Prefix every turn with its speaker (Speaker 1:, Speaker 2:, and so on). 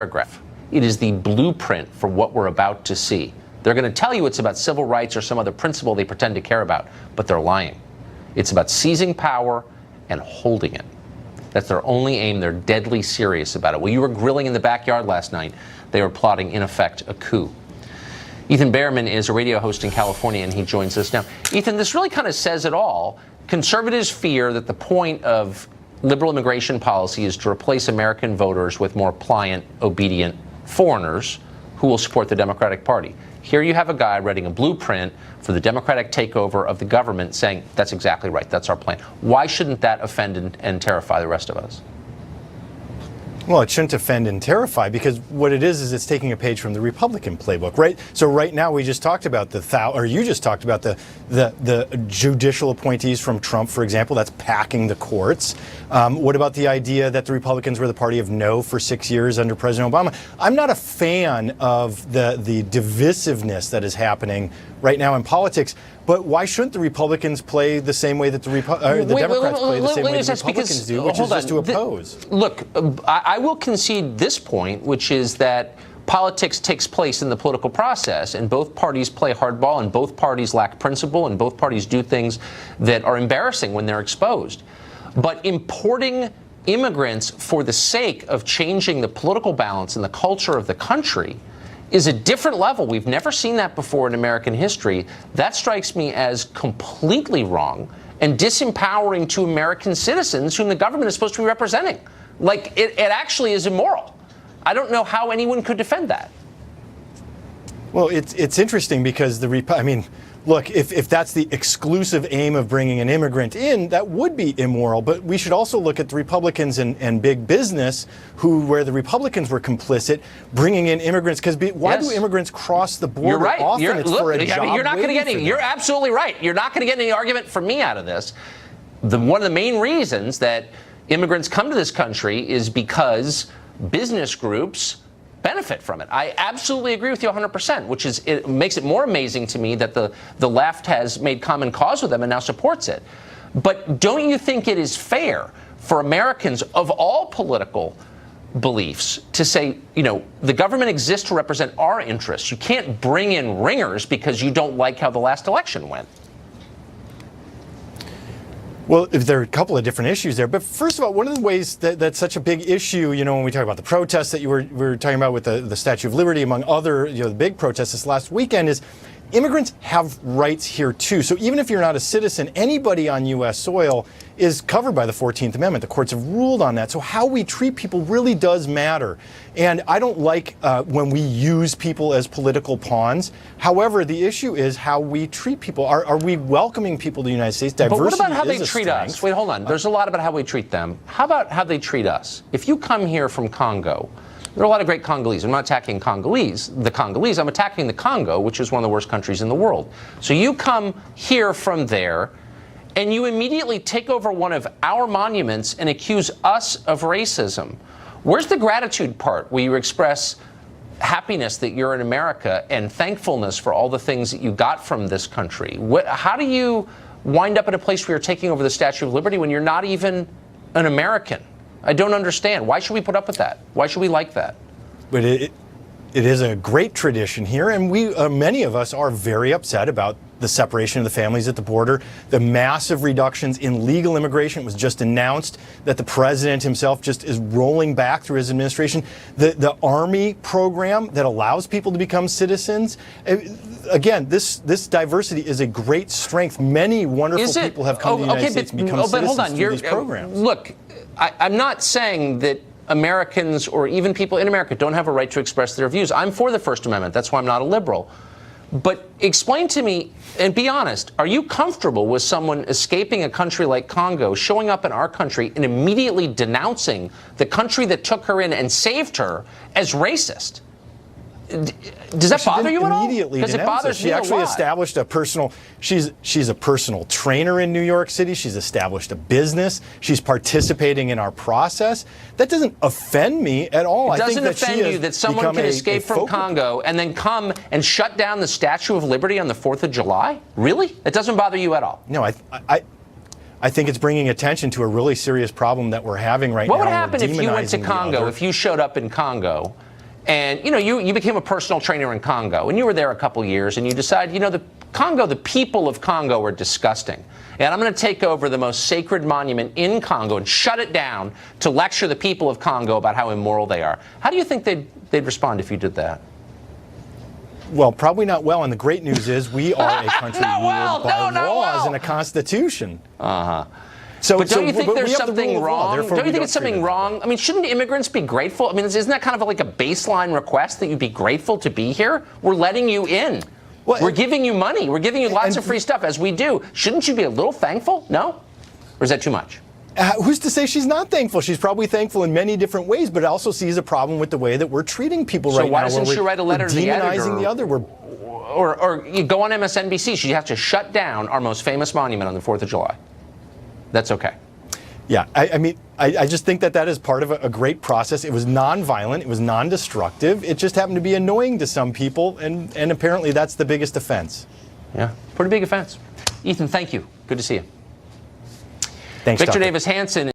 Speaker 1: paragraph. It is the blueprint for what we're about to see. They're going to tell you it's about civil rights or some other principle they pretend to care about, but they're lying. It's about seizing power and holding it. That's their only aim. They're deadly serious about it. Well, you were grilling in the backyard last night. They were plotting, in effect, a coup. Ethan Behrman is a radio host in California, and he joins us now. Ethan, this really kind of says it all. Conservatives fear that the point of liberal immigration policy is to replace American voters with more pliant, obedient foreigners who will support the Democratic Party. Here you have a guy writing a blueprint for the Democratic takeover of the government saying, that's exactly right, that's our plan. Why shouldn't that offend and terrify the rest of us?
Speaker 2: Well, it shouldn't offend and terrify, because what it is it's taking a page from the Republican playbook, right? So right now we just talked about you just talked about the judicial appointees from Trump, for example. That's packing the courts. What about the idea that the Republicans were the party of no for 6 years under President Obama? I'm not a fan of the divisiveness that is happening right now in politics. But why shouldn't the Republicans play the same way that the Democrats play the same way the Republicans do, which is just to oppose?
Speaker 1: Look, I will concede this point, which is that politics takes place in the political process, and both parties play hardball, and both parties lack principle, and both parties do things that are embarrassing when they're exposed. But importing immigrants for the sake of changing the political balance and the culture of the country is a different level. We've never seen that before in American history. That strikes me as completely wrong and disempowering to American citizens whom the government is supposed to be representing. Like, it actually is immoral. I don't know how anyone could defend that.
Speaker 2: Well, it's interesting because look, if that's the exclusive aim of bringing an immigrant in, that would be immoral. But we should also look at the Republicans and big business, where the Republicans were complicit, bringing in immigrants. Because why do immigrants cross the border?
Speaker 1: You're right.
Speaker 2: Often it's for a job.
Speaker 1: You're not going to get any. You're absolutely right. You're not going to get any argument from me out of this. One of the main reasons that immigrants come to this country is because business groups benefit from it. I absolutely agree with you 100%, which is, it makes it more amazing to me that the left has made common cause with them and now supports it. But don't you think it is fair for Americans of all political beliefs to say, the government exists to represent our interests? You can't bring in ringers because you don't like how the last election went.
Speaker 2: Well, there are a couple of different issues there. But first of all, one of the ways that's such a big issue, when we talk about the protests that we were talking about with the Statue of Liberty, among other, the big protests this last weekend, is immigrants have rights here too. So even if you're not a citizen, anybody on U.S. soil is covered by the 14th Amendment. The courts have ruled on that. So how we treat people really does matter. And I don't like when we use people as political pawns. However, the issue is how we treat people. Are we welcoming people to the United States? Diversity
Speaker 1: but what about how they
Speaker 2: is
Speaker 1: treat us? Wait, hold on. There's a lot about how we treat them. How about how they treat us? If you come here from Congo, there are a lot of great Congolese. I'm not attacking the Congolese. I'm attacking the Congo, which is one of the worst countries in the world. So you come here from there, and you immediately take over one of our monuments and accuse us of racism. Where's the gratitude part where you express happiness that you're in America and thankfulness for all the things that you got from this country? How do you wind up in a place where you're taking over the Statue of Liberty when you're not even an American? I don't understand. Why should we put up with that? Why should we like that?
Speaker 2: But it is a great tradition here, and many of us are very upset about the separation of the families at the border, the massive reductions in legal immigration. It was just announced that the president himself just is rolling back through his administration. The Army program that allows people to become citizens. Again, this diversity is a great strength. Many wonderful people have come to the United States and become citizens through these programs.
Speaker 1: Look, I'm not saying that Americans or even people in America don't have a right to express their views. I'm for the First Amendment. That's why I'm not a liberal. But explain to me, and be honest, are you comfortable with someone escaping a country like Congo, showing up in our country and immediately denouncing the country that took her in and saved her as racist? Does that bother you at all? Because it bothers me a lot.
Speaker 2: She actually established a personal. She's a personal trainer in New York City. She's established a business. She's participating in our process. That doesn't offend me at all.
Speaker 1: It doesn't offend you that someone can escape from Congo and then come and shut down the Statue of Liberty on the 4th of July? Really? It doesn't bother you at all?
Speaker 2: No, I think it's bringing attention to a really serious problem that we're having right now.
Speaker 1: What would happen if you went to Congo, if you showed up in Congo And, you know, you became a personal trainer in Congo, and you were there a couple years, and you decide, you know, the people of Congo are disgusting. And I'm going to take over the most sacred monument in Congo and shut it down to lecture the people of Congo about how immoral they are. How do you think they'd respond if you did that?
Speaker 2: Well, probably not well. And the great news is we are a country ruled by laws and a constitution.
Speaker 1: Uh-huh.
Speaker 2: But
Speaker 1: don't you think there's something wrong? Don't you think it's something wrong? I mean, shouldn't immigrants be grateful? I mean, isn't that kind of like a baseline request that you be grateful to be here? We're letting you in. Well, we're giving you money. We're giving you lots of free stuff, as we do. Shouldn't you be a little thankful? No? Or is that too much?
Speaker 2: Who's to say she's not thankful? She's probably thankful in many different ways, but also sees a problem with the way that we're treating people right now.
Speaker 1: So why doesn't she write a letter to the editor?
Speaker 2: Demonizing the other.
Speaker 1: Or you go on MSNBC. She has to shut down our most famous monument on the 4th of July. That's okay.
Speaker 2: Yeah, I mean, I just think that is part of a great process. It was non-violent. It was non-destructive. It just happened to be annoying to some people, and apparently that's the biggest offense.
Speaker 1: Yeah, pretty big offense. Ethan, thank you. Good to see you.
Speaker 2: Thanks,
Speaker 1: Victor
Speaker 2: Doctor.
Speaker 1: Davis Hanson.